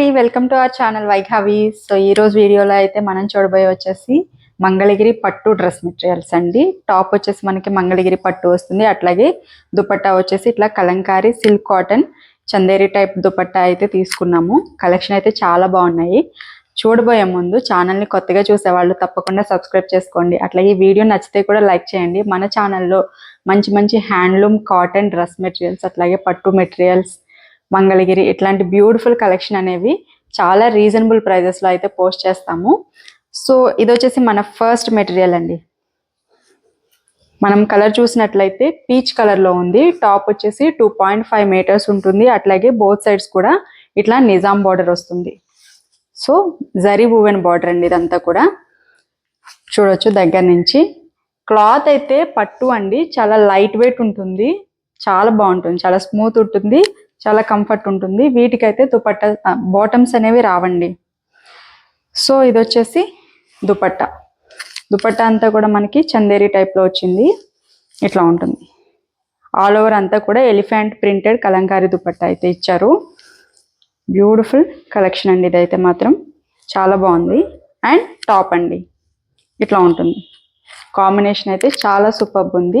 అండి, welcome to our channel Vaighavi. So ఈ రోజు వీడియోలో అయితే మనం చూడబోయే వచ్చేసి మంగళగిరి పట్టు డ్రెస్ మెటీరియల్స్ అండి. టాప్ వచ్చేసి మనకి మంగళగిరి పట్టు వస్తుంది, అట్లాగే దుపట్టా వచ్చేసి ఇట్లా Kalamkari silk cotton Chanderi type dupatta అయితే తీసుకున్నాము. కలెక్షన్ అయితే చాలా బాగున్నాయి. చూడబోయే ముందు ఛానల్ని కొత్తగా చూసేవాళ్ళు తప్పకుండా సబ్స్క్రైబ్ చేసుకోండి. అట్లాగే ఈ వీడియో నచ్చితే కూడా లైక్ చేయండి. మన ఛానల్లో మంచి మంచి హ్యాండ్లూమ్ కాటన్ డ్రెస్ మెటీరియల్స్ అట్లాగే పట్టు మెటీరియల్స్ మంగళగిరి ఇట్లాంటి బ్యూటిఫుల్ కలెక్షన్ అనేవి చాలా రీజనబుల్ ప్రైజెస్లో అయితే పోస్ట్ చేస్తాము. సో ఇది వచ్చేసి మన ఫస్ట్ మెటీరియల్ అండి. మనం కలర్ చూసినట్లయితే పీచ్ కలర్లో ఉంది. టాప్ వచ్చేసి 2.5 మీటర్స్ ఉంటుంది, అట్లాగే బోత్ సైడ్స్ కూడా ఇట్లా నిజాం బార్డర్ వస్తుంది. సో జరీ వువెన్ బార్డర్ అండి ఇదంతా కూడా. చూడొచ్చు దగ్గర నుంచి. క్లాత్ అయితే పట్టు అండి, చాలా లైట్ వెయిట్ ఉంటుంది, చాలా బాగుంటుంది, చాలా స్మూత్ ఉంటుంది, చాలా కంఫర్ట్ ఉంటుంది. వీటికైతే దుపట్టా బాటమ్స్ అనేవి రావండి. సో ఇది వచ్చేసి దుపట్టా. దుపట్టా అంతా కూడా మనకి చందేరి టైప్లో వచ్చింది, ఇట్లా ఉంటుంది. ఆల్ ఓవర్ అంతా కూడా ఎలిఫెంట్ ప్రింటెడ్ కలంకారీ దుపట్టా అయితే ఇచ్చారు. బ్యూటిఫుల్ కలెక్షన్ అండి ఇదైతే మాత్రం చాలా బాగుంది. అండ్ టాప్ అండి ఇట్లా ఉంటుంది. కాంబినేషన్ అయితే చాలా సూపర్బ్ ఉంది.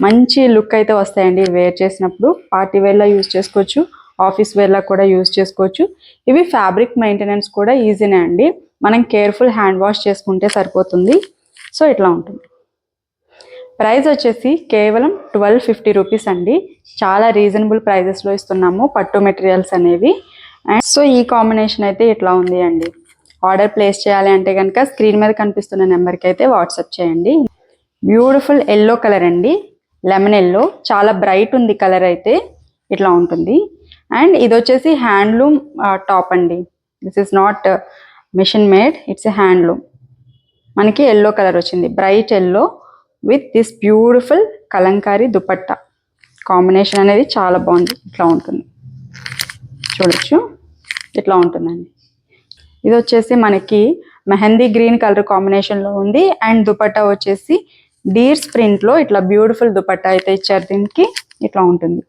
మంచి లుక్ అయితే వస్తాయండి వేర్ చేసినప్పుడు. పార్టీ వేర్లో యూజ్ చేసుకోవచ్చు, ఆఫీస్ వేర్లో కూడా యూజ్ చేసుకోవచ్చు. ఇవి ఫ్యాబ్రిక్ మెయింటెనెన్స్ కూడా ఈజీనే అండి, మనం కేర్ఫుల్ హ్యాండ్ వాష్ చేసుకుంటే సరిపోతుంది. సో ఇట్లా ఉంటుంది. ప్రైస్ వచ్చేసి కేవలం 1250 రూపీస్ అండి. చాలా రీజనబుల్ ప్రైజెస్లో ఇస్తున్నాము పట్టు మెటీరియల్స్ అనేవి. అండ్ సో ఈ కాంబినేషన్ అయితే ఇట్లా ఉంది అండి. ఆర్డర్ ప్లేస్ చేయాలి అంటే కనుక స్క్రీన్ మీద కనిపిస్తున్న నెంబర్కి అయితే వాట్సాప్ చేయండి. బ్యూటిఫుల్ ఎల్లో కలర్ అండి, లెమన్ ఎల్లో, చాలా బ్రైట్ ఉంది కలర్ అయితే, ఇట్లా ఉంటుంది. అండ్ ఇది వచ్చేసి హ్యాండ్లూమ్ టాప్ అండి. This is not machine made, it's a handloom. మనకి ఎల్లో కలర్ వచ్చింది, bright yellow with this beautiful kalamkari dupatta. Combination అనేది చాలా బాగుంది, ఇట్లా ఉంటుంది. చూడొచ్చు ఇట్లా ఉంటుందండి. ఇది వచ్చేసి మనకి మెహందీ గ్రీన్ కలర్ కాంబినేషన్లో ఉంది. అండ్ దుపట్టా వచ్చేసి డీర్స్ ప్రింట్లో ఇట్లా బ్యూటిఫుల్ దుపట్టా అయితే ఇచ్చారు దీనికి, ఇట్లా ఉంటుంది.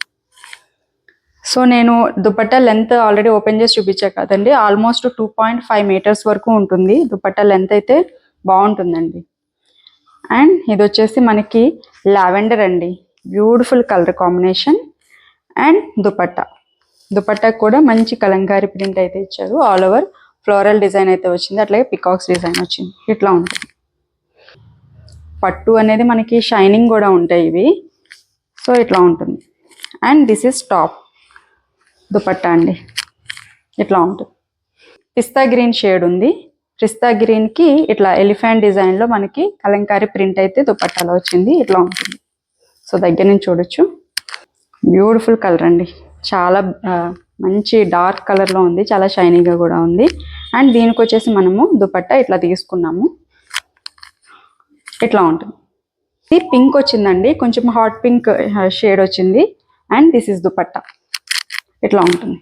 సో నేను దుపట్టా లెంత్ ఆల్రెడీ ఓపెన్ చేసి చూపించా కదండి, ఆల్మోస్ట్ 2.5 మీటర్స్ వరకు ఉంటుంది. దుపట్టా లెంత్ అయితే బాగుంటుందండి. అండ్ ఇది వచ్చేసి మనకి లావెండర్ అండి, beautiful colour combination. And dupatta కూడా మంచి కలంకారీ ప్రింట్ అయితే ఇచ్చారు. ఆల్ ఓవర్ ఫ్లోరల్ డిజైన్ అయితే వచ్చింది, అట్లాగే పికాక్స్ డిజైన్ వచ్చింది, ఇట్లా ఉంటుంది. పట్టు అనేది మనకి షైనింగ్ కూడా ఉంటాయి ఇవి. సో ఇట్లా ఉంటుంది. And this is top dupatta అండి, ఇట్లా ఉంటుంది. పిస్తా గ్రీన్ షేడ్ ఉంది. పిస్తా గ్రీన్కి ఇట్లా ఎలిఫెంట్ డిజైన్లో మనకి కలంకారీ ప్రింట్ అయితే దుపట్టాలో వచ్చింది, ఇట్లా ఉంటుంది. సో దగ్గర నుంచి చూడొచ్చు. బ్యూటిఫుల్ కలర్ అండి, చాలా మంచి డార్క్ కలర్లో ఉంది, చాలా షైనీగా కూడా ఉంది. అండ్ దీనికి వచ్చేసి మనము దుపట్టా ఇట్లా తీసుకున్నాము, ఇట్లా ఉంటుంది. ఇది పింక్ వచ్చిందండి, కొంచెం హాట్ పింక్ షేడ్ వచ్చింది. అండ్ దిస్ ఇస్ దుపట్టా, ఇట్లా ఉంటుంది.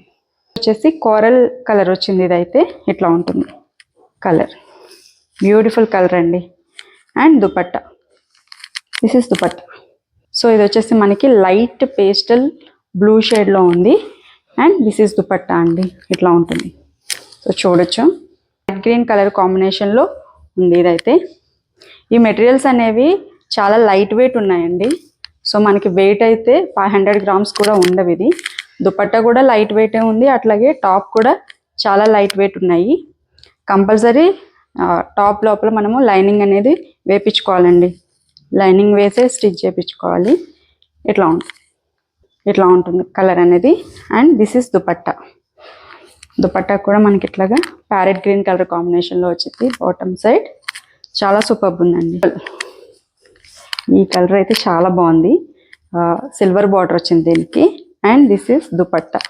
వచ్చేసి కోరల్ కలర్ వచ్చింది, ఇదైతే ఇట్లా ఉంటుంది కలర్. బ్యూటిఫుల్ కలర్ అండి. And dupatta, this is dupatta. So ఇది వచ్చేసి మనకి లైట్ పేస్టల్ బ్లూ షేడ్లో ఉంది. అండ్ దిస్ ఇస్ దుపట్టా అండి, ఇట్లా ఉంటుంది. సో చూడొచ్చు లైట్ గ్రీన్ కలర్ కాంబినేషన్లో ఉంది ఇదైతే. ఈ మెటీరియల్స్ అనేవి చాలా లైట్ వెయిట్ ఉన్నాయండి. సో మనకి వెయిట్ అయితే 500 గ్రామ్స్ కూడా ఉండవు. ఇది దుపట్టా కూడా లైట్ వెయిటే ఉంది, అట్లాగే టాప్ కూడా చాలా లైట్ వెయిట్ ఉన్నాయి. కంపల్సరీ టాప్ లోపల మనము లైనింగ్ అనేది వేపించుకోవాలండి, లైనింగ్ వేసే స్టిచ్ చేయించుకోవాలి. ఇట్లా ఉంటుంది కలర్ అనేది. అండ్ దిస్ ఇస్ దుపట్టా కూడా మనకి ఇట్లాగా ప్యారెట్ గ్రీన్ కలర్ కాంబినేషన్లో వచ్చింది బాటమ్ సైడ్. చాలా సూపర్బ్ ఉందండి. ఈ కలర్ అయితే చాలా బాగుంది, సిల్వర్ బార్డర్ వచ్చింది దీనికి. And this is dupatta,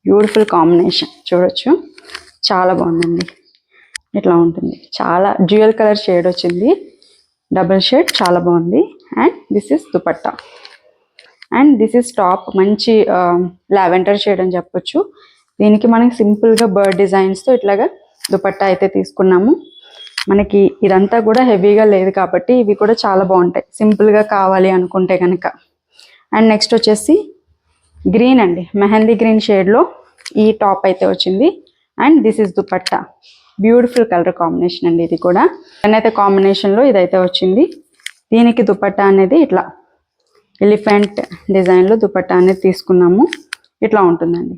beautiful combination. చూడొచ్చు చాలా బాగుందండి, ఇట్లా ఉంటుంది. చాలా డ్యూయల్ కలర్ షేడ్ వచ్చింది, డబుల్ షేడ్, చాలా బాగుంది. And this is dupatta. And this is top, మంచి లావెండర్ షేడ్ అని చెప్పొచ్చు. దీనికి మనకి సింపుల్గా బర్డ్ డిజైన్స్తో ఇట్లాగా దుపట్టా అయితే తీసుకున్నాము. మనకి ఇదంతా కూడా హెవీగా లేదు కాబట్టి ఇవి కూడా చాలా బాగుంటాయి సింపుల్గా కావాలి అనుకుంటే కనుక. అండ్ నెక్స్ట్ వచ్చేసి గ్రీన్ అండి, మెహందీ గ్రీన్ షేడ్లో ఈ టాప్ అయితే వచ్చింది. And this is dupatta. Beautiful colour combination అండి ఇది కూడా. అయితే కాంబినేషన్లో ఇదైతే వచ్చింది. దీనికి దుపట్టా అనేది ఇట్లా ఎలిఫెంట్ డిజైన్లో దుపట్టా అనేది తీసుకున్నాము. ఇట్లా ఉంటుందండి.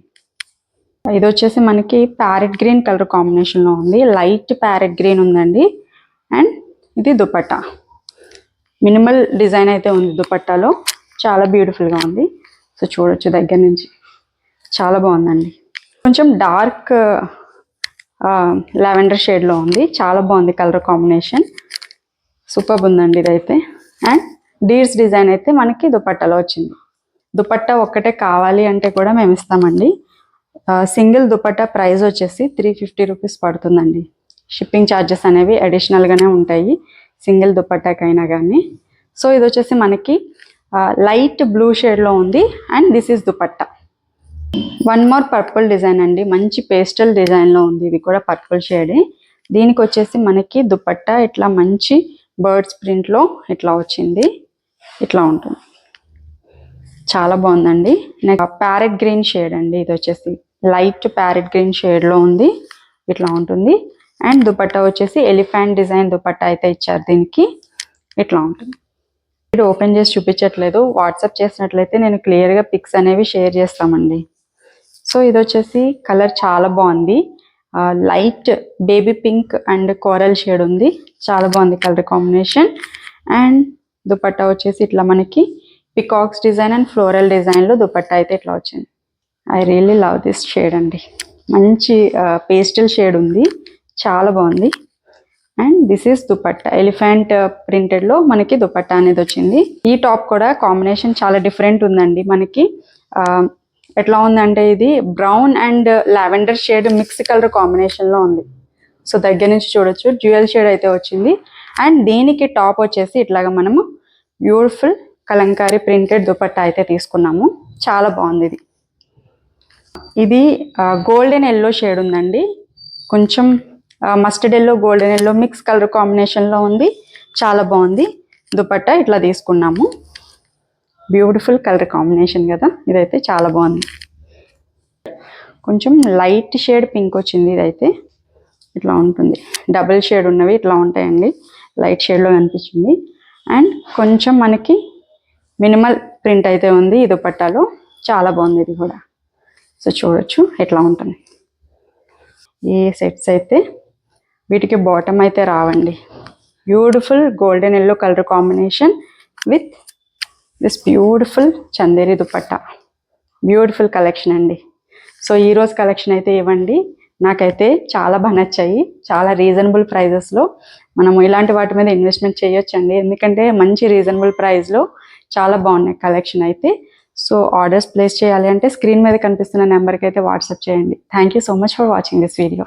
ఇది వచ్చేసి మనకి ప్యారెట్ గ్రీన్ కలర్ కాంబినేషన్లో ఉంది. లైట్ ప్యారెట్ గ్రీన్ ఉందండి. అండ్ ఇది దుపట్టా. మినిమల్ డిజైన్ అయితే ఉంది దుపట్టాలో. చాలా బ్యూటిఫుల్గా ఉంది. సో చూడొచ్చు దగ్గర నుంచి. చాలా బాగుందండి. కొంచెం డార్క్ లావెండర్ షేడ్లో ఉంది. చాలా బాగుంది కలర్ కాంబినేషన్. సూపర్ ఉందండి ఇదైతే. అండ్ డీర్స్ డిజైన్ అయితే మనకి దుపట్టాలో వచ్చింది. దుపట్టా ఒక్కటే కావాలి అంటే కూడా మేము ఇస్తామండి. సింగిల్ దుపట్టా ప్రైస్ వచ్చేసి 350 రూపీస్ పడుతుందండి. షిప్పింగ్ ఛార్జెస్ అనేవి అడిషనల్గానే ఉంటాయి సింగిల్ దుపట్టాకైనా కానీ. సో ఇది వచ్చేసి మనకి లైట్ బ్లూ షేడ్లో ఉంది. And this is dupatta. One more purple design అండి. మంచి పేస్టల్ డిజైన్లో ఉంది. ఇది కూడా పర్పుల్ షేడే. దీనికి వచ్చేసి మనకి దుపట్టా ఇట్లా మంచి బర్డ్స్ ప్రింట్లో ఇట్లా వచ్చింది. ఇట్లా ఉంటుంది. చాలా బాగుందండి. నెక్స్ట్ ప్యారెట్ గ్రీన్ షేడ్ అండి. ఇది వచ్చేసి లైట్ ప్యారెట్ గ్రీన్ షేడ్లో ఉంది. ఇట్లా ఉంటుంది. అండ్ దుపట్టా వచ్చేసి ఎలిఫెంట్ డిజైన్ దుపట్టా అయితే ఇచ్చారు దీనికి. ఇట్లా ఉంటుంది. ఇది ఓపెన్ చేసి చూపించట్లేదు. వాట్సాప్ చేసినట్లయితే నేను క్లియర్గా పిక్స్ అనేవి షేర్ చేస్తామండి. సో ఇది వచ్చేసి కలర్ చాలా బాగుంది. Light baby pink and coral shade ఉంది. చాలా బాగుంది కలర్ కాంబినేషన్. అండ్ దుపట్టా వచ్చేసి ఇట్లా మనకి పికాక్స్ డిజైన్ అండ్ ఫ్లోరల్ డిజైన్లో దుపట్టా అయితే ఇట్లా వచ్చింది. I really love this shade అండి. మంచి పేస్టల్ షేడ్ ఉంది. చాలా బాగుంది. And this is dupatta. Elephant ప్రింటెడ్లో మనకి దుపట్టా అనేది వచ్చింది. ఈ టాప్ కూడా కాంబినేషన్ చాలా డిఫరెంట్ ఉందండి. మనకి ఎట్లా ఉందంటే ఇది brown and lavender shade mix colour కాంబినేషన్లో ఉంది. సో దగ్గర నుంచి చూడొచ్చు. డ్యూయల్ షేడ్ అయితే వచ్చింది. అండ్ దీనికి టాప్ వచ్చేసి ఇట్లాగా మనము బ్యూటిఫుల్ కలంకారీ ప్రింటెడ్ దుపట్టా అయితే తీసుకున్నాము. చాలా బాగుంది ఇది. ఇది గోల్డెన్ ఎల్లో షేడ్ ఉందండి. కొంచెం mustard yellow golden yellow mix colour కాంబినేషన్లో ఉంది. చాలా బాగుంది. దుపట్టా ఇట్లా తీసుకున్నాము. బ్యూటిఫుల్ కలర్ కాంబినేషన్ కదా. ఇదైతే చాలా బాగుంది. కొంచెం లైట్ షేడ్ పింక్ వచ్చింది. ఇదైతే ఇట్లా ఉంటుంది. డబుల్ షేడ్ ఉన్నవి ఇట్లా ఉంటాయండి. లైట్ షేడ్లో కనిపించింది. అండ్ కొంచెం మనకి మినిమల్ ప్రింట్ అయితే ఉంది ఈ దుపట్టాలో. చాలా బాగుంది ఇది కూడా. సో చూడొచ్చు ఎట్లా ఉంటుంది. ఈ సెట్స్ అయితే వీటికి బాటమ్ అయితే రావండి. Beautiful golden yellow colour combination with this beautiful Chanderi dupatta. Beautiful collection అండి. సో ఈరోజు కలెక్షన్ అయితే ఇవ్వండి. నాకైతే చాలా బాగా నచ్చాయి. చాలా రీజనబుల్ ప్రైజెస్లో మనము ఇలాంటి వాటి మీద ఇన్వెస్ట్మెంట్ చేయొచ్చండి. ఎందుకంటే మంచి రీజనబుల్ ప్రైస్లో చాలా బాగున్నాయి కలెక్షన్ అయితే. సో ఆర్డర్స్ ప్లేస్ చేయాలి అంటే స్క్రీన్ మీద కనిపిస్తున్న నెంబర్కి అయితే వాట్సాప్ చేయండి. Thank you so much for watching this video.